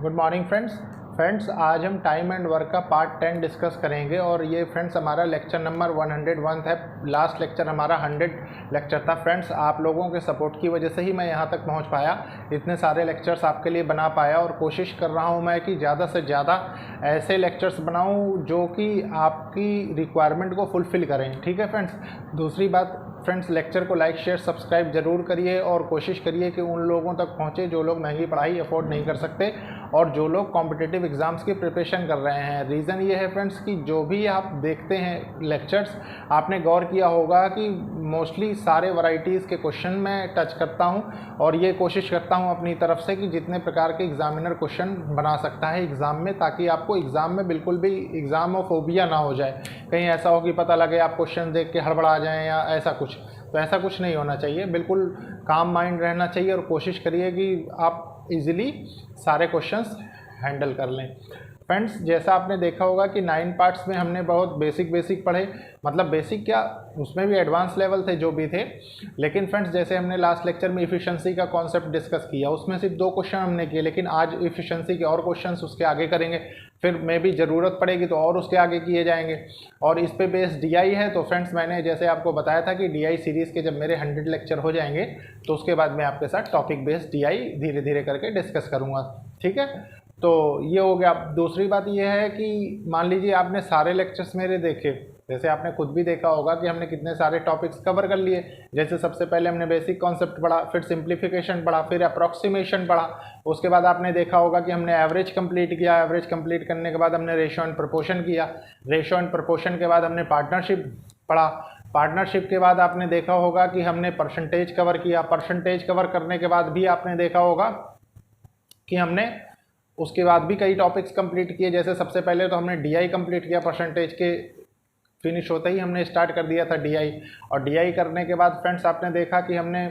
Good morning friends आज हम time and work का पार्ट 10 डिस्कस करेंगे और ये फ्रेंड्स हमारा लेक्चर नंबर 101 है। लास्ट लेक्चर हमारा 100 लेक्चर था। फ्रेंड्स आप लोगों के सपोर्ट की वजह से ही मैं यहाँ तक पहुँच पाया, इतने सारे लेक्चर्स आपके लिए बना पाया और कोशिश कर रहा हूँ मैं कि ज़्यादा से ज़्यादा ऐसे लेक्चर्स बनाऊँ जो कि आपकी रिक्वायरमेंट को फुलफ़िल करें। ठीक है फ्रेंड्स। दूसरी बात फ्रेंड्स, लेक्चर को लाइक शेयर सब्सक्राइब ज़रूर करिए और कोशिश करिए कि उन लोगों तक पहुँचे जो लोग महंगी पढ़ाई अफोर्ड नहीं कर सकते और जो लोग कॉम्पिटिटिव एग्ज़ाम्स की प्रिपरेशन कर रहे हैं। रीज़न ये है फ्रेंड्स कि जो भी आप देखते हैं लेक्चर्स, आपने गौर किया होगा कि मोस्टली सारे वैरायटीज़ के क्वेश्चन मैं टच करता हूं और ये कोशिश करता हूं अपनी तरफ से कि जितने प्रकार के एग्ज़ामिनर क्वेश्चन बना सकता है एग्ज़ाम में, ताकि आपको एग्ज़ाम में बिल्कुल भी एग्ज़ामोफोबिया ना हो जाए। कहीं ऐसा हो कि पता लगे आप क्वेश्चन देख के हड़बड़ा जाएँ या ऐसा कुछ, तो ऐसा कुछ नहीं होना चाहिए। बिल्कुल काम माइंड रहना चाहिए और कोशिश करिए कि आप इजीली सारे क्वेश्चंस हैंडल कर लें। फ्रेंड्स जैसा आपने देखा होगा कि 9 पार्ट्स में हमने बहुत बेसिक पढ़े, मतलब बेसिक क्या, उसमें भी एडवांस लेवल थे जो भी थे। लेकिन फ्रेंड्स जैसे हमने लास्ट लेक्चर में इफ़िशिएंसी का कॉन्सेप्ट डिस्कस किया, उसमें सिर्फ 2 क्वेश्चन हमने किए, लेकिन आज इफ़िशिएंसी के और क्वेश्चंस उसके आगे करेंगे। फिर मे भी ज़रूरत पड़ेगी तो और उसके आगे किए जाएंगे और इस पे बेस्ड डीआई है। तो फ्रेंड्स मैंने जैसे आपको बताया था कि डीआई सीरीज़ के जब मेरे 100 लेक्चर हो जाएंगे तो उसके बाद मैं आपके साथ टॉपिक बेस्ड डीआई धीरे धीरे करके डिस्कस करूँगा। ठीक है, तो ये हो गया। दूसरी बात ये है कि मान लीजिए आपने सारे लेक्चर्स मेरे देखे, जैसे आपने खुद भी देखा होगा कि हमने कितने सारे टॉपिक्स कवर कर लिए। जैसे सबसे पहले हमने बेसिक कॉन्सेप्ट पढ़ा, फिर सिंप्लीफिकेशन पढ़ा, फिर अप्रॉक्सीमेशन पढ़ा। उसके बाद आपने देखा होगा कि हमने एवरेज कंप्लीट किया। एवरेज कंप्लीट करने के बाद हमने रेशियो एंड प्रोपोर्शन किया। रेशियो एंड प्रोपोर्शन के बाद हमने पार्टनरशिप पढ़ा। पार्टनरशिप के बाद आपने देखा होगा कि हमने परसेंटेज कवर किया। परसेंटेज कवर करने के बाद भी आपने देखा होगा कि हमने उसके बाद भी कई टॉपिक्स कंप्लीट किए। जैसे सबसे पहले तो हमने डीआई कंप्लीट किया, परसेंटेज के फिनिश होते ही हमने स्टार्ट कर दिया था डीआई। और डीआई करने के बाद फ्रेंड्स आपने देखा कि हमने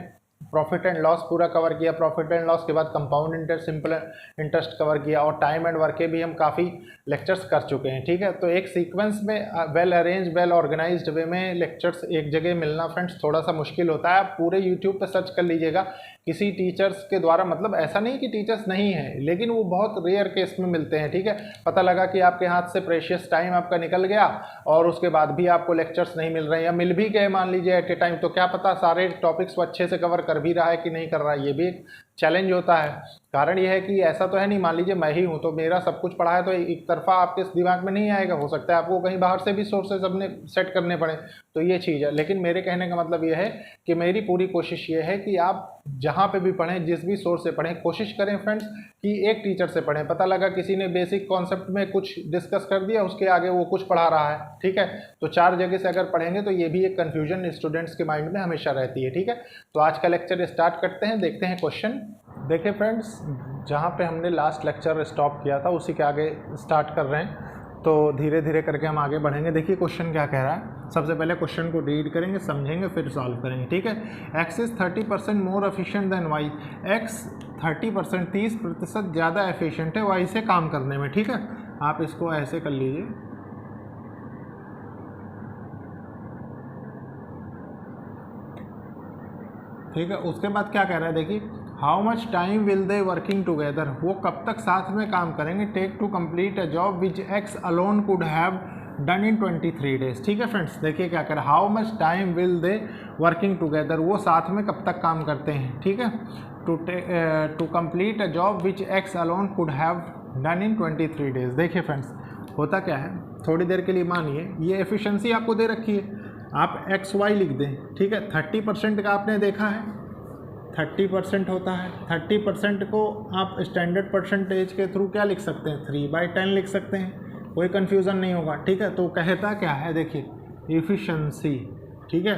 प्रॉफिट एंड लॉस पूरा कवर किया। प्रॉफिट एंड लॉस के बाद compound interest, simple interest cover किया और टाइम एंड वर्क के भी हम काफ़ी लेक्चर्स कर चुके हैं। ठीक है, तो एक सीक्वेंस में वेल अरेंज वेल ऑर्गेनाइज्ड वे में लेक्चर्स एक जगह मिलना फ्रेंड्स थोड़ा सा मुश्किल होता है। आप पूरे यूट्यूब पे सर्च कर लीजिएगा किसी टीचर्स के द्वारा, मतलब ऐसा नहीं कि टीचर्स नहीं है, लेकिन वो बहुत रेयर केस में मिलते हैं। ठीक है, पता लगा कि आपके हाथ से प्रेशियस टाइम आपका निकल गया और उसके बाद भी आपको लेक्चर्स नहीं मिल रहे हैं, या मिल भी गए मान लीजिए एट ए टाइम, तो क्या पता सारे टॉपिक्स वो अच्छे से कवर कर भी रहा है कि नहीं कर रहा है। ये भी एक चैलेंज होता है। कारण यह है कि ऐसा तो है नहीं, मान लीजिए मैं ही हूँ तो मेरा सब कुछ पढ़ा है तो एक तरफा आपके दिमाग में नहीं आएगा। हो सकता है आपको कहीं बाहर से भी सोर्सेज अपने सेट करने पड़े, तो ये चीज़ है। लेकिन मेरे कहने का मतलब ये है कि मेरी पूरी कोशिश ये है कि आप जहाँ पे भी पढ़ें, जिस भी सोर्स से पढ़ें, कोशिश करें फ्रेंड्स कि एक टीचर से पढ़ें। पता लगा किसी ने बेसिक कॉन्सेप्ट में कुछ डिस्कस कर दिया, उसके आगे वो कुछ पढ़ा रहा है। ठीक है, तो 4 जगह से अगर पढ़ेंगे तो ये भी एक कन्फ्यूजन स्टूडेंट्स के माइंड में हमेशा रहती है। ठीक है, तो आज का लेक्चर स्टार्ट करते हैं, देखते हैं क्वेश्चन। देखिए फ्रेंड्स, जहाँ पे हमने लास्ट लेक्चर स्टॉप किया था उसी के आगे स्टार्ट कर रहे हैं, तो धीरे धीरे करके हम आगे बढ़ेंगे। देखिए क्वेश्चन क्या कह रहा है। सबसे पहले क्वेश्चन को रीड करेंगे, समझेंगे, फिर सॉल्व करेंगे। ठीक है, X is 30% more efficient than Y. X 30% 30% ज़्यादा एफिशिएंट है वाई से काम करने में। ठीक है, आप इसको ऐसे कर लीजिए। ठीक है, उसके बाद क्या कह रहा है, देखिए how much time will they working together, वो कब तक साथ में काम करेंगे। Take to complete a job which X alone could have done in 23 days. ठीक है फ्रेंड्स, देखिए क्या कह रहा है, how much time will they working together, वो साथ में कब तक काम करते हैं। ठीक है, to complete a job which X alone could have done in 23 days. देखिए फ्रेंड्स होता क्या है, थोड़ी देर के लिए मानिए ये एफिशिएंसी आपको दे रखी है, आप एक्स वाई लिख दें। ठीक है, 30% का आपने देखा है 30% होता है। 30% को आप स्टैंडर्ड परसेंटेज के थ्रू क्या लिख सकते हैं, 3/10 लिख सकते हैं, कोई कन्फ्यूज़न नहीं होगा। ठीक है, तो कहता क्या है, देखिए इफ़िशेंसी। ठीक है,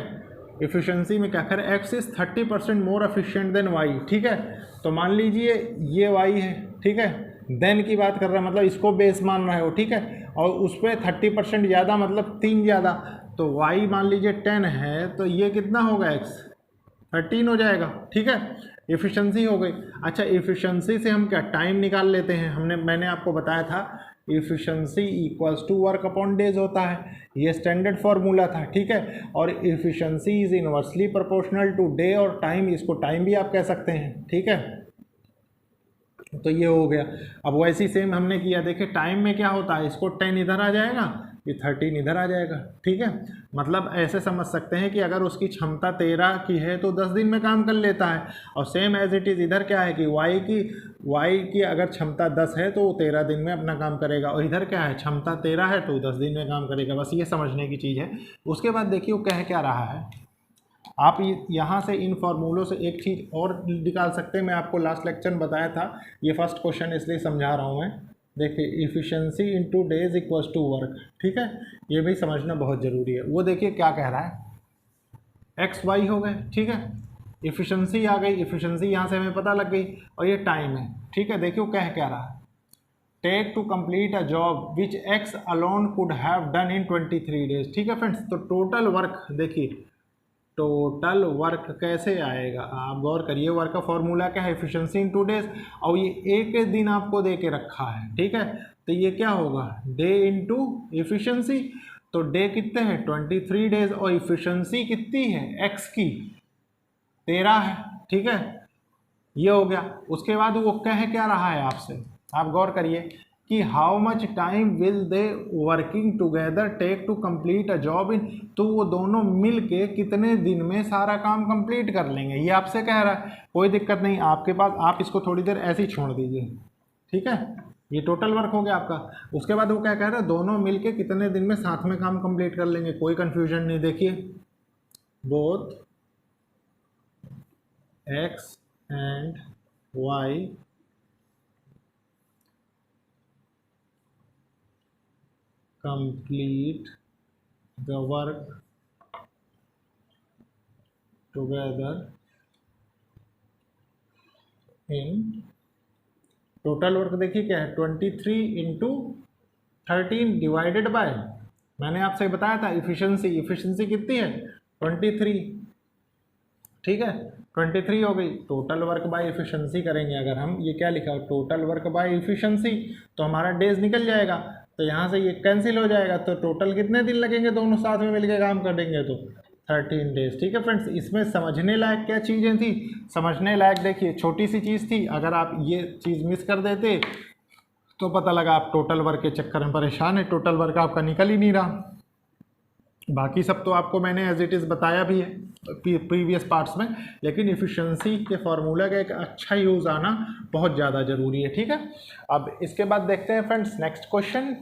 इफ़िशेंसी में क्या करें, X is 30% more efficient than Y. ठीक है, तो मान लीजिए ये वाई है। ठीक है, देन की बात कर रहा है, मतलब इसको बेस मान रहा है वो। ठीक है, और उस पर 30% ज़्यादा मतलब 3 ज़्यादा, तो वाई मान लीजिए 10 है तो ये कितना होगा, एक्स 13 हो जाएगा। ठीक है, एफिशिएंसी हो गई। अच्छा, एफिशिएंसी से हम क्या टाइम निकाल लेते हैं। मैंने आपको बताया था efficiency equals to work upon days होता है, ये स्टैंडर्ड फार्मूला था। ठीक है, और efficiency is inversely proportional to day और टाइम, इसको टाइम भी आप कह सकते हैं। ठीक है, तो ये हो गया। अब वैसे ही सेम हमने किया, देखिए टाइम में क्या होता है, इसको 10 इधर आ जाएगा, ये 13 इधर आ जाएगा, ठीक है। मतलब ऐसे समझ सकते हैं कि अगर उसकी क्षमता 13 की है तो 10 दिन में काम कर लेता है। और सेम एज इट इज़ इधर क्या है कि वाई की अगर क्षमता 10 है तो वो 13 दिन में अपना काम करेगा, और इधर क्या है, क्षमता 13 है तो 10 दिन में काम करेगा। बस ये समझने की चीज़ है। उसके बाद देखिए वो कह क्या रहा है, आप यहाँ से इन फार्मूलों से एक चीज़ और निकाल सकते हैं। मैं आपको लास्ट लेक्चर में बताया था, ये फर्स्ट क्वेश्चन इसलिए समझा रहा हूँ मैं। देखिए efficiency into days equals to work, ठीक है, ये भी समझना बहुत ज़रूरी है। वो देखिए क्या कह रहा है, एक्स वाई हो गए, ठीक है, इफ़िशेंसी आ गई, इफ़िशेंसी यहाँ से हमें पता लग गई, और ये टाइम है, ठीक है। देखिए वो कह क्या रहा है, take to complete a job which X alone could have done in 23 days, ठीक है फ्रेंड्स। तो टोटल वर्क, देखिए टोटल वर्क कैसे आएगा, आप गौर करिए, वर्क का फॉर्मूला क्या है, एफिशिएंसी इन 2 डेज, और ये एक दिन आपको दे के रखा है, ठीक है। तो ये क्या होगा, डे इंटू एफिशिएंसी। तो डे कितने हैं 23 डेज, और एफिशिएंसी कितनी है एक्स की 13 है, ठीक है, ये हो गया। उसके बाद वो क्या रहा है आपसे, आप गौर करिए कि how much time will they working together take to complete a job in, तो वो दोनों मिल के कितने दिन में सारा काम कंप्लीट कर लेंगे, ये आपसे कह रहा है। कोई दिक्कत नहीं आपके पास, आप इसको थोड़ी देर ऐसे ही छोड़ दीजिए, ठीक है, ये टोटल वर्क हो गया आपका। उसके बाद वो क्या कह रहा है, दोनों मिल के कितने दिन में साथ में काम कंप्लीट कर लेंगे, कोई कन्फ्यूजन नहीं। देखिए both X and Y complete the work together in total work. देखिए क्या है 23 इंटू 13 डिवाइडेड बाय, मैंने आपसे बताया था इफिशिएंसी कितनी है 23, ठीक है, 23 हो गई। टोटल वर्क बाय एफिशिएंसी करेंगे अगर हम, ये क्या लिखा है टोटल वर्क बाय एफिशिएंसी, तो हमारा डेज निकल जाएगा, तो यहाँ से ये कैंसिल हो जाएगा। तो टोटल कितने दिन लगेंगे दोनों साथ में मिलकर काम करेंगे, तो 13 डेज, ठीक है फ्रेंड्स। इसमें समझने लायक क्या चीज़ें थी, समझने लायक देखिए छोटी सी चीज़ थी, अगर आप ये चीज़ मिस कर देते तो पता लगा आप टोटल वर्क के चक्कर में परेशान है, टोटल वर्क आपका निकल ही नहीं रहा। बाकी सब तो आपको मैंने एज इट इज़ बताया भी है प्रीवियस पार्ट्स में, लेकिन एफिशिएंसी के फार्मूला का एक अच्छा यूज़ आना बहुत ज़्यादा ज़रूरी है, ठीक है। अब इसके बाद देखते हैं फ्रेंड्स नेक्स्ट क्वेश्चन।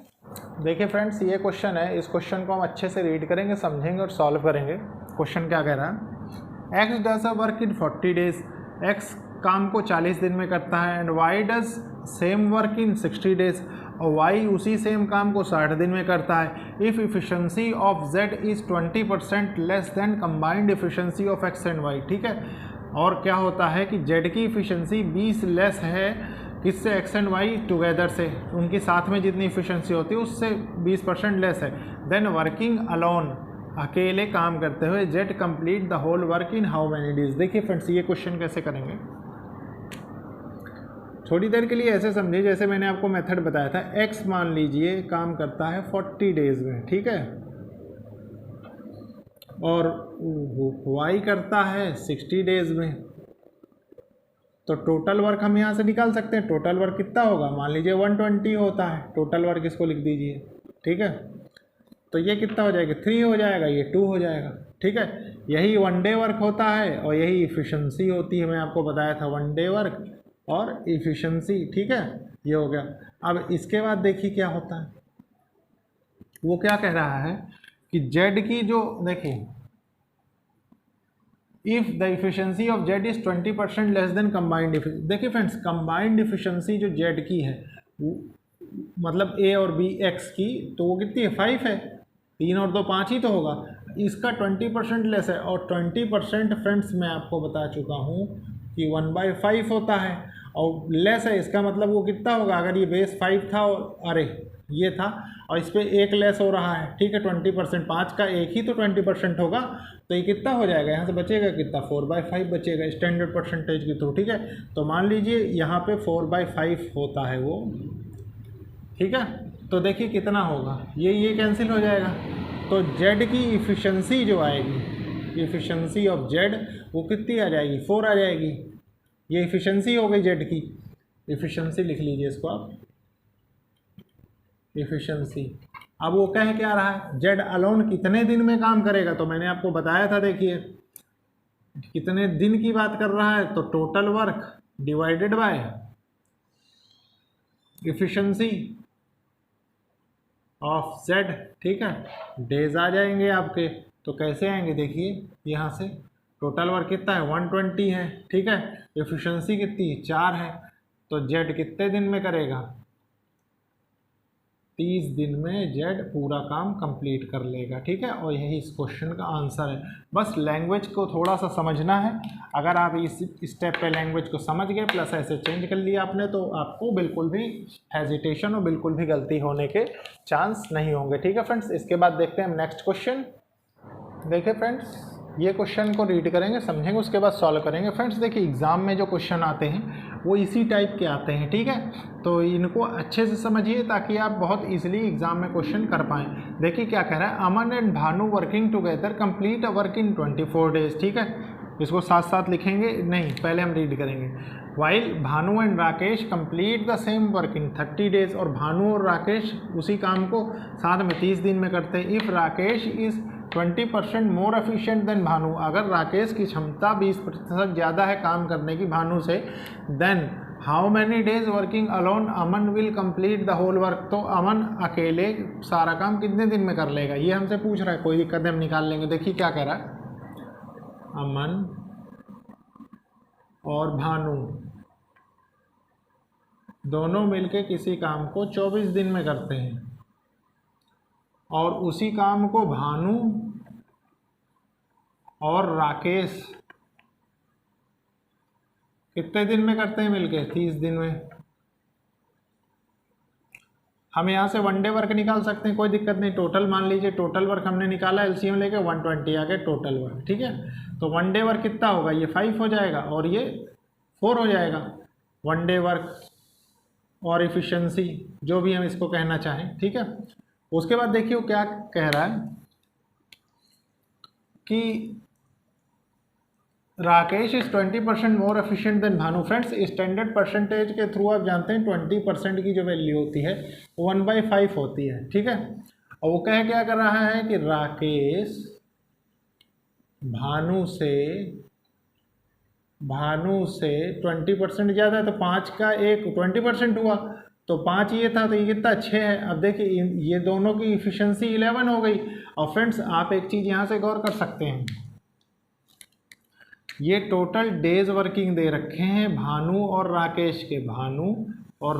देखिए फ्रेंड्स ये क्वेश्चन है, इस क्वेश्चन को हम अच्छे से रीड करेंगे, समझेंगे और सॉल्व करेंगे। क्वेश्चन क्या कह रहा है, X does a work in 40 days, X काम को 40 दिन में करता है, and Y does same work in 60 days, और वाई उसी सेम काम को 60 दिन में करता है। If efficiency of Z is 20% less than combined efficiency of X and Y, ठीक है। और क्या होता है कि जेड की इफिशेंसी 20 लेस है किससे, एक्स एंड वाई टुगेदर से, उनकी साथ में जितनी इफिशेंसी होती है उससे 20% लेस है। देन वर्किंग अलोन, अकेले काम करते हुए, Z complete the whole work in how many days. देखिए फ्रेंड्स ये क्वेश्चन कैसे करेंगे, थोड़ी देर के लिए ऐसे समझिए जैसे मैंने आपको मेथड बताया था। एक्स मान लीजिए काम करता है 40 डेज में, ठीक है, और वाई करता है 60 डेज में, तो टोटल वर्क हम यहाँ से निकाल सकते हैं। टोटल वर्क कितना होगा, मान लीजिए 120 होता है, टोटल वर्क इसको लिख दीजिए, ठीक है। तो ये कितना हो जाएगा 3 हो जाएगा, ये 2 हो जाएगा, ठीक है। यही वन डे वर्क होता है और यही इफिशेंसी होती है, मैं आपको बताया था वन डे वर्क और इफिशेंसी, ठीक है, ये हो गया। अब इसके बाद देखिए क्या होता है, वो क्या कह रहा है कि जेड की जो, देखिए if the efficiency of Z is 20% less than combined efficiency. देखिए फ्रेंड्स कंबाइंड इफिशेंसी जो जेड की है मतलब ए और बी एक्स की, तो वो कितनी है 5 है, 3 और 2 5 ही तो होगा। इसका 20% लेस है, और 20% फ्रेंड्स मैं आपको बता चुका हूँ कि 1/5 होता है, और लेस है इसका मतलब वो कितना होगा, अगर ये बेस 5 था और अरे ये था और इस पर 1 लेस हो रहा है, ठीक है, 20%, 5 का 1 ही तो 20% होगा, तो ये कितना हो जाएगा, यहाँ से बचेगा कितना 4/5 बचेगा स्टैंडर्ड परसेंटेज के थ्रू, ठीक है। तो मान लीजिए यहाँ पे 4/5 होता है वो, ठीक है। तो देखिए कितना होगा, ये कैंसिल हो जाएगा, तो जेड की इफिशेंसी जो आएगी, इफिशेंसी ऑफ जेड वो कितनी आ जाएगी 4 आ जाएगी, ये इफिशेंसी हो गई जेड की। इफ़िशेंसी लिख लीजिए इसको आप, इफ़िशेंसी। अब वो कह क्या रहा है, जेड अलोन कितने दिन में काम करेगा, तो मैंने आपको बताया था, देखिए कितने दिन की बात कर रहा है, तो total work divided by efficiency of Z, ठीक है। डेज आ जाएंगे आपके, तो कैसे आएंगे, देखिए यहाँ से टोटल वर्क कितना है 120 है, ठीक है। इफ़िशेंसी कितनी 4 है, तो जेड कितने दिन में करेगा, 30 दिन में जेड पूरा काम कंप्लीट कर लेगा, ठीक है। और यही इस क्वेश्चन का आंसर है। बस लैंग्वेज को थोड़ा सा समझना है, अगर आप इस स्टेप पे लैंग्वेज को समझ गए प्लस ऐसे चेंज कर लिया आपने, तो आपको बिल्कुल भी हेजिटेशन और बिल्कुल भी गलती होने के चांस नहीं होंगे, ठीक है फ्रेंड्स। इसके बाद देखते हैं हम नेक्स्ट क्वेश्चन। देखिए फ्रेंड्स, ये क्वेश्चन को रीड करेंगे, समझेंगे, उसके बाद सॉल्व करेंगे। फ्रेंड्स देखिए, एग्ज़ाम में जो क्वेश्चन आते हैं वो इसी टाइप के आते हैं, ठीक है। तो इनको अच्छे से समझिए ताकि आप बहुत इजीली एग्जाम में क्वेश्चन कर पाएँ। देखिए क्या कह रहा है, Aman and Bhanu working together complete a work in 24 days, ठीक है। इसको साथ साथ लिखेंगे, नहीं पहले हम रीड करेंगे। While Bhanu and Rakesh complete the same work in 30 days, और भानु और राकेश उसी काम को साथ में 30 दिन में करते हैं। If Rakesh is 20% more efficient then Bhanu, अगर राकेश की क्षमता 20% ज़्यादा है काम करने की भानु से, then how many days working alone Aman will complete the whole work, तो अमन अकेले सारा काम कितने दिन में कर लेगा, ये हमसे पूछ रहा है। कोई दिक्कत नहीं, हम निकाल लेंगे। देखिए क्या कह रहा है, अमन और भानु दोनों मिलके किसी काम को 24 दिन में करते हैं, और उसी काम को भानु और राकेश कितने दिन में करते हैं मिलके, 30 दिन में। हम यहाँ से वन डे वर्क निकाल सकते हैं, कोई दिक्कत नहीं। टोटल मान लीजिए, टोटल वर्क हमने निकाला एलसीएम लेके 120 आ गया टोटल वर्क, ठीक है। तो वन डे वर्क कितना होगा, ये 5 हो जाएगा और ये 4 हो जाएगा। वन डे वर्क और इफ़िशेंसी, जो भी हम इसको कहना चाहें, ठीक है। उसके बाद देखिए वो क्या कह रहा है कि Rakesh is 20% more efficient then Bhanu. Friends standard percentage के थ्रू आप जानते हैं 20% की जो वैल्यू होती है 1/5 होती है, ठीक है। और वो क्या कर रहा है कि राकेश भानु से 20% ज़्यादा है, तो 5 का 1 20% हुआ, तो 5 ये था, तो ये कितना 6 है। अब देखिए ये दोनों की इफिशिएंसी 11 हो गई। और फ्रेंड्स आप एक चीज़ यहाँ से गौर कर सकते हैं, ये टोटल डेज वर्किंग दे रखे हैं भानु और राकेश के, भानु और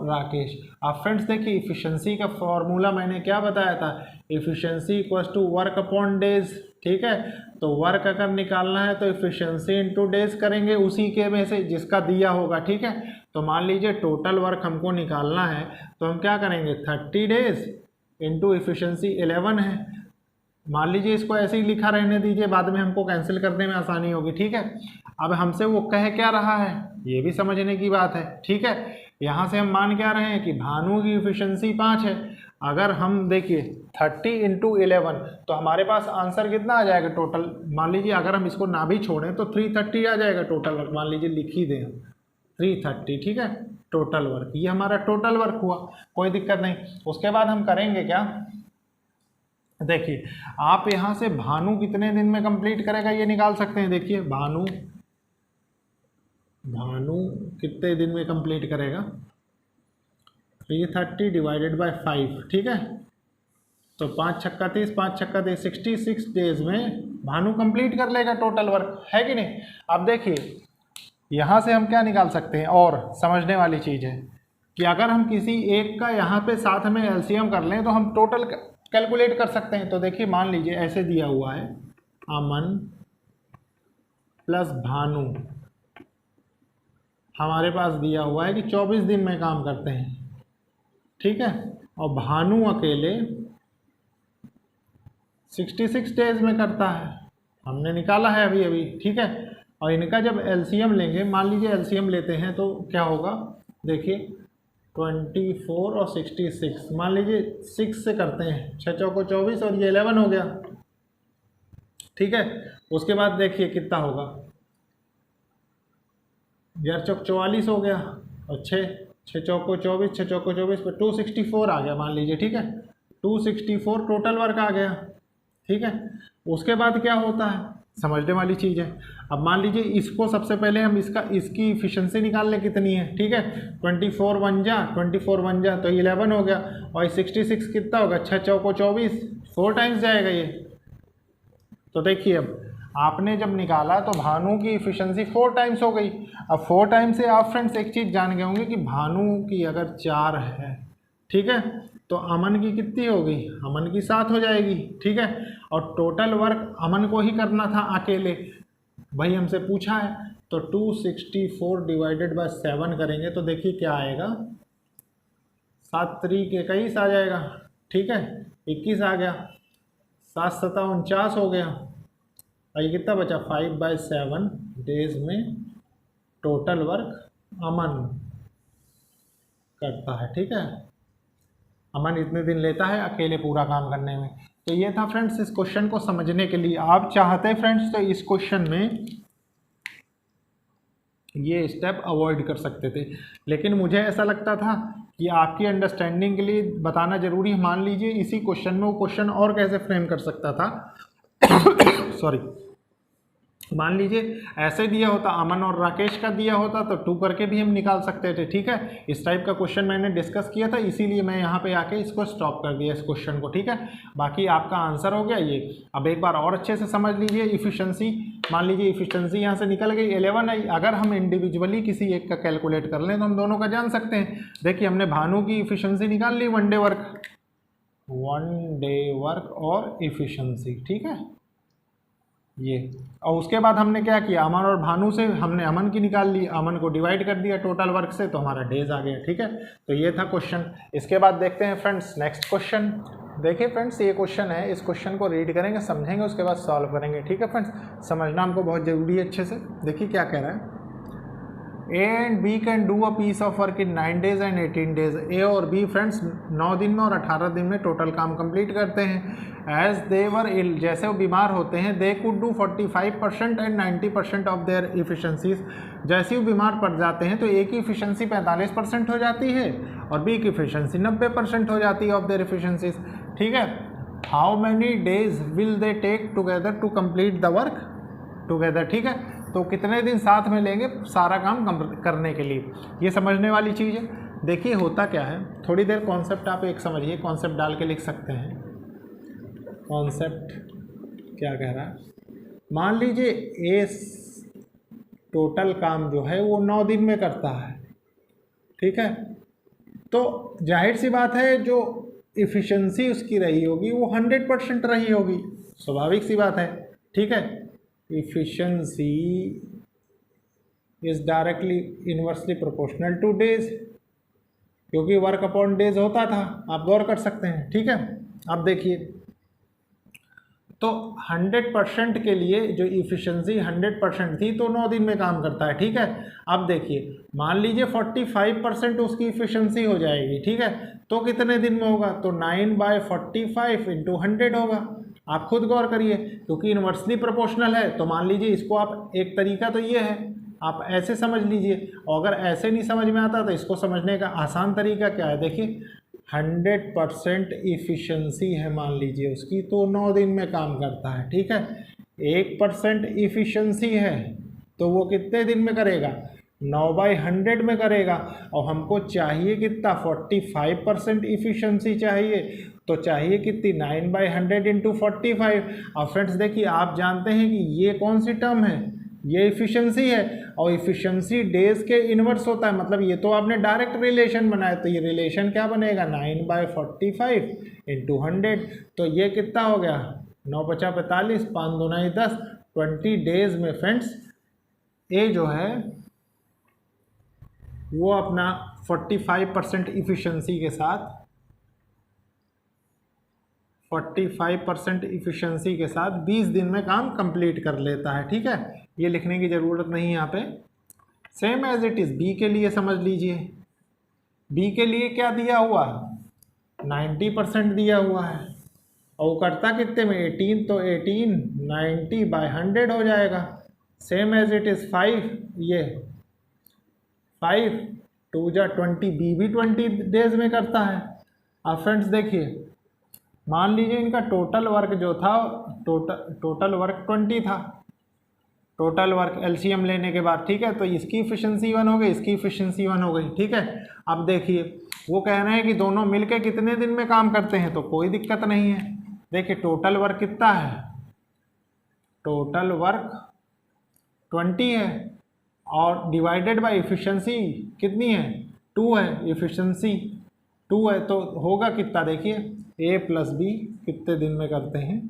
राकेश। अब फ्रेंड्स देखिए इफ़िशेंसी का फॉर्मूला मैंने क्या बताया था, efficiency equals to work upon days, ठीक है। तो वर्क अगर निकालना है तो इफ़िशेंसी इंटू डेज करेंगे, उसी के में से जिसका दिया होगा, ठीक है। तो मान लीजिए टोटल वर्क हमको निकालना है, तो हम क्या करेंगे 30 डेज इंटू इफ़िशेंसी 11 है। मान लीजिए इसको ऐसे ही लिखा रहने दीजिए, बाद में हमको कैंसिल करने में आसानी होगी, ठीक है। अब हमसे वो कह क्या रहा है, ये भी समझने की बात है, ठीक है। यहाँ से हम मान क्या रहे हैं कि भानु की इफिशिएंसी 5 है। अगर हम देखिए 30 इंटू 11, तो हमारे पास आंसर कितना आ जाएगा टोटल। मान लीजिए अगर हम इसको ना भी छोड़ें तो 330 आ जाएगा टोटल वर्क। मान लीजिए लिख ही दें 330, ठीक है, टोटल वर्क। ये हमारा टोटल वर्क हुआ, कोई दिक्कत नहीं। उसके बाद हम करेंगे क्या, देखिए आप यहाँ से भानु कितने दिन में कंप्लीट करेगा ये निकाल सकते हैं। देखिए भानु कितने दिन में कंप्लीट करेगा, 330 डिवाइडेड बाय 5, ठीक है। तो 5 छक्का 30, 5 छक्का 30, 66 डेज में भानु कंप्लीट कर लेगा टोटल वर्क, है कि नहीं। अब देखिए यहाँ से हम क्या निकाल सकते हैं, और समझने वाली चीज़ है कि अगर हम किसी एक का यहाँ पे साथ में एलसीएम कर लें तो हम टोटल कैलकुलेट कर सकते हैं। तो देखिए मान लीजिए ऐसे दिया हुआ है, अमन प्लस भानु हमारे पास दिया हुआ है कि 24 दिन में काम करते हैं, ठीक है। और भानु अकेले 66 डेज में करता है, हमने निकाला है अभी अभी, ठीक है। और इनका जब एलसीएम लेंगे, मान लीजिए एलसीएम लेते हैं तो क्या होगा, देखिए 24 और 66, मान लीजिए 6 से करते हैं, 6 चौको 24 और ये 11 हो गया, ठीक है। उसके बाद देखिए कितना होगा, यार चौक 44 हो गया, और छः छः चौको 24, छः चौको 24 पर 264 आ गया मान लीजिए, ठीक है। 264 टोटल वर्क आ गया, ठीक है। उसके बाद क्या होता है, समझने वाली चीज़ है। अब मान लीजिए इसको सबसे पहले हम इसकी इफिशिएंसी निकाल लें कितनी है, ठीक है। 24 वन जा तो 11 हो गया, और 66 कितना होगा, 6 चौको 24, 4 टाइम्स जाएगा ये। तो देखिए अब आपने जब निकाला तो भानु की इफिशिएंसी 4 टाइम्स हो गई। अब 4 टाइम्स से आप फ्रेंड्स एक चीज़ जान गए होंगे कि भानु की अगर 4 है, ठीक है, तो अमन की कितनी हो गई, अमन की 7 हो जाएगी, ठीक है। और टोटल वर्क अमन को ही करना था अकेले, भाई हमसे पूछा है। तो 264 डिवाइडेड बाय 7 करेंगे तो देखिए क्या आएगा, 7 तरीक 21 आ जाएगा, ठीक है। 21 आ गया, 7 7 49 हो गया, और ये कितना बचा, 5/7 डेज में टोटल वर्क अमन करता है, ठीक है। अमन इतने दिन लेता है अकेले पूरा काम करने में। तो ये था फ्रेंड्स इस क्वेश्चन को समझने के लिए। आप चाहते फ्रेंड्स तो इस क्वेश्चन में ये स्टेप अवॉइड कर सकते थे, लेकिन मुझे ऐसा लगता था कि आपकी अंडरस्टैंडिंग के लिए बताना जरूरी है। मान लीजिए इसी क्वेश्चन में वो क्वेश्चन और कैसे फ्रेम कर सकता था सॉरी, मान लीजिए ऐसे दिया होता, अमन और राकेश का दिया होता तो 2 करके भी हम निकाल सकते थे, ठीक है। इस टाइप का क्वेश्चन मैंने डिस्कस किया था, इसीलिए मैं यहाँ पे आके इसको स्टॉप कर दिया इस क्वेश्चन को, ठीक है। बाकी आपका आंसर हो गया ये। अब एक बार और अच्छे से समझ लीजिए इफिशिएंसी। मान लीजिए इफिशिएंसी यहाँ से निकल गई 11 आई। अगर हम इंडिविजुअली किसी एक का कैलकुलेट कर लें तो हम दोनों का जान सकते हैं। देखिए हमने भानु की इफिशियंसी निकाल ली, 1 डे वर्क और इफिशियंसी, ठीक है ये। और उसके बाद हमने क्या किया, अमन और भानु से हमने अमन की निकाल ली, अमन को डिवाइड कर दिया टोटल वर्क से, तो हमारा डेज आ गया, ठीक है। तो ये था क्वेश्चन। इसके बाद देखते हैं फ्रेंड्स नेक्स्ट क्वेश्चन। देखिए फ्रेंड्स ये क्वेश्चन है, इस क्वेश्चन को रीड करेंगे, समझेंगे, उसके बाद सॉल्व करेंगे, ठीक है फ्रेंड्स। समझना हमको बहुत ज़रूरी है अच्छे से। देखिए क्या कह रहा है, A and B can do a piece of work in 9 days and 18 days। A और बी फ्रेंड्स 9 दिन में और 18 दिन में टोटल काम कंप्लीट करते हैं। एज दे वर इल, जैसे वो बीमार होते हैं, they could do 45% and 90% of their efficiencies. जैसे वो बीमार पड़ जाते हैं तो ए की इफिशेंसी 45% हो जाती है और बी की इफिशेंसी 90% हो जाती है ऑफ देयर इफिशेंसीज, ठीक है। How many days will they take together to complete the work together, ठीक है। तो कितने दिन साथ में लेंगे सारा काम करने के लिए, ये समझने वाली चीज़ है। देखिए होता क्या है, थोड़ी देर कॉन्सेप्ट आप एक समझिए, कॉन्सेप्ट डाल के लिख सकते हैं। कॉन्सेप्ट क्या कह रहा है, मान लीजिए ए टोटल काम जो है वो 9 दिन में करता है, ठीक है। तो जाहिर सी बात है जो इफ़िशेंसी उसकी रही होगी वो 100% रही होगी, स्वाभाविक सी बात है, ठीक है। efficiency is directly inversely proportional to days, क्योंकि वर्क अपॉन डेज होता था, आप गौर कर सकते हैं, ठीक है। अब देखिए तो 100% के लिए जो इफिशिएंसी 100% थी तो 9 दिन में काम करता है, ठीक है। अब देखिए मान लीजिए 45% उसकी इफिशिएंसी हो जाएगी, ठीक है, तो कितने दिन में होगा, तो 9/45 × 100 होगा। आप खुद गौर करिए, क्योंकि इन्वर्सली प्रोपोर्शनल है तो मान लीजिए इसको आप, एक तरीका तो ये है आप ऐसे समझ लीजिए, और अगर ऐसे नहीं समझ में आता तो इसको समझने का आसान तरीका क्या है, देखिए 100% इफिशिएंसी है मान लीजिए उसकी, तो 9 दिन में काम करता है, ठीक है। 1% इफिशिएंसी है तो वो कितने दिन में करेगा, 9/100 में करेगा। और हमको चाहिए कितना, 45% इफिशिएंसी चाहिए, तो चाहिए कितनी, 9/100 × 45। अब फ्रेंड्स देखिए आप जानते हैं कि ये कौन सी टर्म है, ये इफिशिएंसी है, और इफिशिएंसी डेज के इन्वर्स होता है, मतलब ये तो आपने डायरेक्ट रिलेशन बनाया, तो ये रिलेशन क्या बनेगा, 9/45 × 100। तो ये कितना हो गया, 9 × 5 = 45, 5 × 2 = 10, 20 डेज में फ्रेंड्स ए जो है वो अपना 45% इफिशिएंसी के साथ 20 दिन में काम कंप्लीट कर लेता है, ठीक है। ये लिखने की ज़रूरत नहीं है यहाँ पे। Same as it is B के लिए समझ लीजिए, बी के लिए क्या दिया हुआ है, 90% दिया हुआ है, और वो करता कितने में, 18, तो 18 90/100 हो जाएगा। सेम एज इट इज़ 5, ये 5 2 जा 20, बी भी 20 डेज में करता है। अब फ्रेंड्स देखिए, मान लीजिए इनका टोटल वर्क जो था, टोटल वर्क 20 था, टोटल वर्क एलसीएम लेने के बाद, ठीक है। तो इसकी इफिशिएंसी 1 हो गई, इसकी इफिशिएंसी 1 हो गई, ठीक है। अब देखिए वो कह रहे हैं कि दोनों मिलके कितने दिन में काम करते हैं, तो कोई दिक्कत नहीं है। देखिए टोटल वर्क कितना है, टोटल वर्क 20 है और डिवाइडेड बाय इफिशिएंसी कितनी है, 2 है, इफिशिएंसी 2 है, तो होगा कितना, देखिए ए प्लस बी कितने दिन में करते हैं।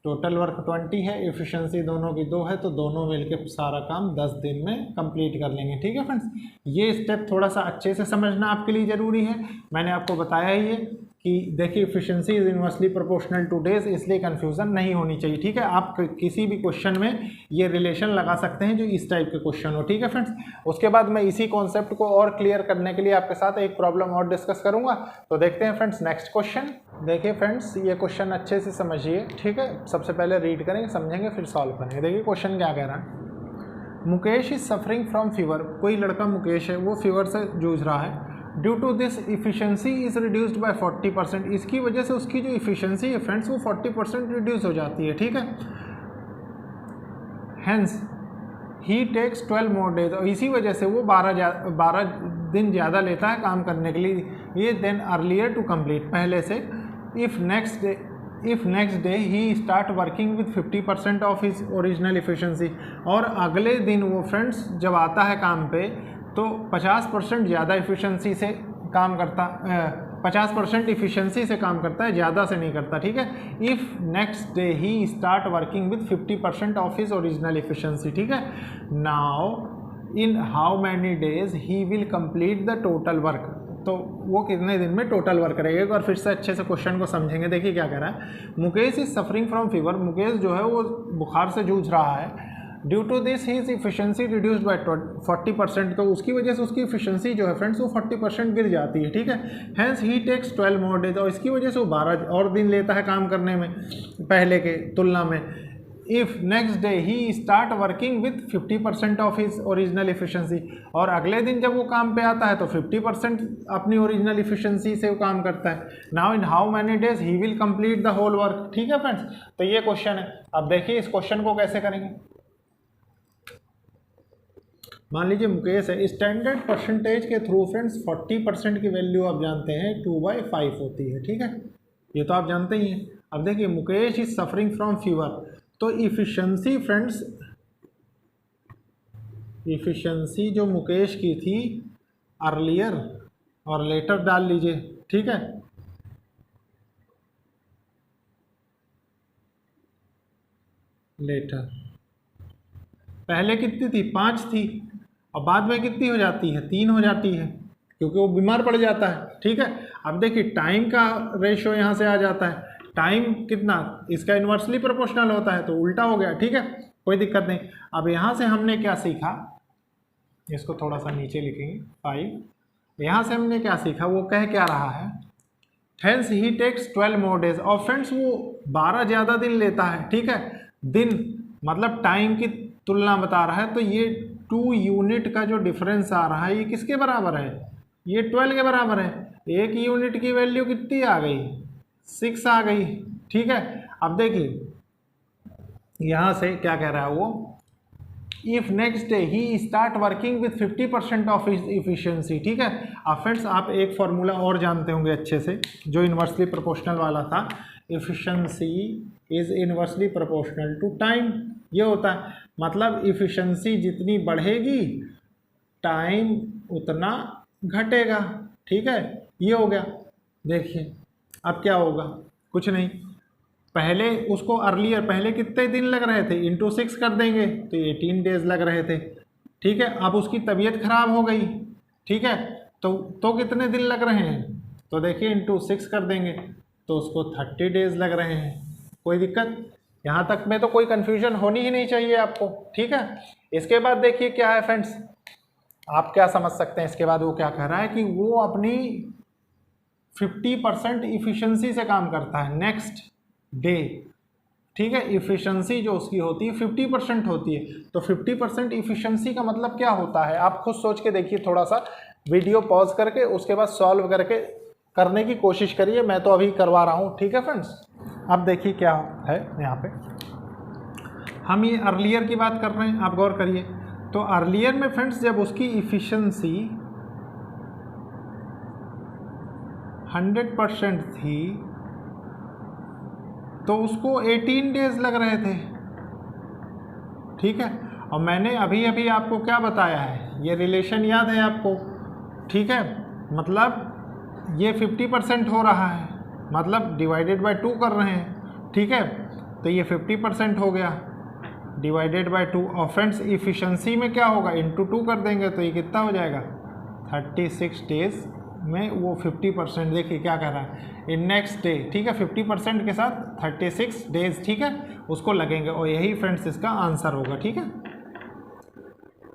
टोटल वर्क 20 है, एफिशिएंसी दोनों की 2 है, तो दोनों मिलकर सारा काम 10 दिन में कंप्लीट कर लेंगे, ठीक है फ्रेंड्स। ये स्टेप थोड़ा सा अच्छे से समझना आपके लिए ज़रूरी है। मैंने आपको बताया ही है कि देखिए efficiency is inversely proportional two days, इसलिए कन्फ्यूज़न नहीं होनी चाहिए, ठीक है। आप किसी भी क्वेश्चन में ये रिलेशन लगा सकते हैं जो इस टाइप के क्वेश्चन हो, ठीक है फ्रेंड्स। उसके बाद मैं इसी कॉन्सेप्ट को और क्लियर करने के लिए आपके साथ एक प्रॉब्लम और डिस्कस करूंगा। तो देखते हैं फ्रेंड्स नेक्स्ट क्वेश्चन। देखिए फ्रेंड्स ये क्वेश्चन अच्छे से समझिए, ठीक है। सबसे पहले रीड करेंगे, समझेंगे, फिर सॉल्व करेंगे। देखिए क्वेश्चन क्या कह रहा है, Mukesh is suffering from fever. कोई लड़का मुकेश है, वो फीवर से जूझ रहा है। Due to this efficiency is reduced by 40%। इसकी वजह से उसकी जो इफिशियंसी है फ्रेंड्स वो 40% रिड्यूस हो जाती है, ठीक है। Hence he takes 12 more days, और इसी वजह से वो 12 दिन ज़्यादा लेता है काम करने के लिए, ये देन अर्लियर टू कंप्लीट, पहले से। If next day he start working with 50% of his original efficiency, और अगले दिन वो फ्रेंड्स जब आता है काम पे तो 50% ज़्यादा इफिशियंसी से काम करता, 50% इफिशियंसी से काम करता है, ज़्यादा से नहीं करता, ठीक है। If next day he start working with 50% of his original efficiency, ठीक है। Now in how many days he will complete the total work, तो वो कितने दिन में टोटल वर्क करेगा। एक बार फिर से अच्छे से क्वेश्चन को समझेंगे। देखिए क्या कह रहा है, Mukesh is suffering from fever, Mukesh जो है वो बुखार से जूझ रहा है। Due to this his efficiency reduced by 40%, तो उसकी वजह से उसकी इफिशियंसी जो है फ्रेंड्स वो 40% गिर जाती है, ठीक है। Hence he takes 12 more days, और इसकी वजह से वो 12 और दिन लेता है काम करने में पहले के तुलना में। If next day he start working with 50% of his original efficiency, और अगले दिन जब वो काम पे आता है तो 50% अपनी ओरिजिनल इफिशियंसी से वो काम करता है। Now in how many days he will complete the whole work, ठीक है फ्रेंड्स। तो ये क्वेश्चन है। अब देखिए इस क्वेश्चन को कैसे करेंगे। मान लीजिए मुकेश है, स्टैंडर्ड परसेंटेज के थ्रू फ्रेंड्स 40% की वैल्यू आप जानते हैं 2/5 होती है, ठीक है, ये तो आप जानते ही हैं। अब देखिए Mukesh is suffering from fever, तो इफिशियंसी फ्रेंड्स, इफिशियंसी जो मुकेश की थी अर्लियर और लेटर डाल लीजिए, ठीक है। लेटर पहले कितनी थी, 5 थी, और बाद में कितनी हो जाती है, 3 हो जाती है, क्योंकि वो बीमार पड़ जाता है, ठीक है। अब देखिए टाइम का रेशो यहाँ से आ जाता है, टाइम कितना, इसका इन्वर्सली प्रोपोर्शनल होता है, तो उल्टा हो गया, ठीक है, कोई दिक्कत नहीं। अब यहाँ से हमने क्या सीखा, इसको थोड़ा सा नीचे लिखेंगे 5, यहाँ से हमने क्या सीखा, वो कह क्या रहा है, hence he takes 12 more days, और फ्रेंड्स वो 12 ज़्यादा दिन लेता है, ठीक है। दिन मतलब टाइम की तुलना बता रहा है, तो ये 2 यूनिट का जो डिफरेंस आ रहा है ये किसके बराबर है, ये 12 के बराबर है। 1 यूनिट की वैल्यू कितनी आ गई, 6 आ गई, ठीक है। अब देखिए यहाँ से क्या कह रहा है वो, if next day he start working with 50% of his efficiency, ठीक है। अब फ्रेंड्स आप एक फार्मूला और जानते होंगे अच्छे से, जो इन्वर्सली प्रोपोर्शनल वाला था, efficiency is inversely proportional to time, ये होता है, मतलब इफिशियंसी जितनी बढ़ेगी टाइम उतना घटेगा, ठीक है, ये हो गया। देखिए अब क्या होगा, कुछ नहीं, पहले उसको अर्लियर, पहले कितने दिन लग रहे थे, इंटू 6 कर देंगे तो 18 डेज लग रहे थे, ठीक है। अब उसकी तबीयत खराब हो गई, ठीक है, तो कितने दिन लग रहे हैं, तो देखिए इंटू 6 कर देंगे तो उसको 30 डेज लग रहे हैं। कोई दिक्कत, यहाँ तक में तो कोई कन्फ्यूजन होनी ही नहीं चाहिए आपको, ठीक है। इसके बाद देखिए क्या है फ्रेंड्स, आप क्या समझ सकते हैं इसके बाद, वो क्या कह रहा है कि वो अपनी 50% इफिशियंसी से काम करता है नेक्स्ट डे, ठीक है। इफ़िशेंसी जो उसकी होती है 50% होती है। तो 50% इफ़िशेंसी का मतलब क्या होता है, आप खुद सोच के देखिए, थोड़ा सा वीडियो पॉज करके उसके बाद सॉल्व करके करने की कोशिश करिए। मैं तो अभी करवा रहा हूँ, ठीक है फ्रेंड्स। अब देखिए क्या है यहाँ पे, हम ये अर्लियर की बात कर रहे हैं, आप गौर करिए। तो अर्लियर में फ्रेंड्स जब उसकी इफ़िशेंसी 100% थी तो उसको 18 डेज लग रहे थे, ठीक है। और मैंने अभी अभी आपको क्या बताया है, ये रिलेशन याद है आपको, ठीक है। मतलब ये 50% हो रहा है, मतलब डिवाइडेड बाय 2 कर रहे हैं, ठीक है। तो ये 50% हो गया डिवाइडेड बाय 2। और फ्रेंड्स इफ़िशेंसी में क्या होगा, इंटू 2 कर देंगे तो ये कितना हो जाएगा, 36 डेज में वो 50%। देखिए क्या कर रहा है, इन नेक्स्ट डे, ठीक है। 50% के साथ 36 डेज, ठीक है, उसको लगेंगे। और यही फ्रेंड्स इसका आंसर होगा, ठीक है।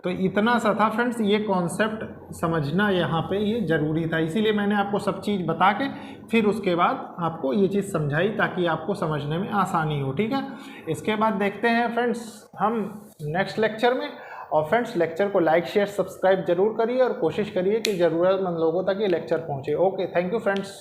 तो इतना सा था फ्रेंड्स, ये कॉन्सेप्ट समझना यहाँ पे ये ज़रूरी था, इसीलिए मैंने आपको सब चीज़ बता के फिर उसके बाद आपको ये चीज़ समझाई ताकि आपको समझने में आसानी हो, ठीक है। इसके बाद देखते हैं फ्रेंड्स हम नेक्स्ट लेक्चर में। और फ्रेंड्स लेक्चर को लाइक शेयर सब्सक्राइब जरूर करिए और कोशिश करिए कि ज़रूरतमंद लोगों तक ये लेक्चर पहुँचे। Okay, thank you friends.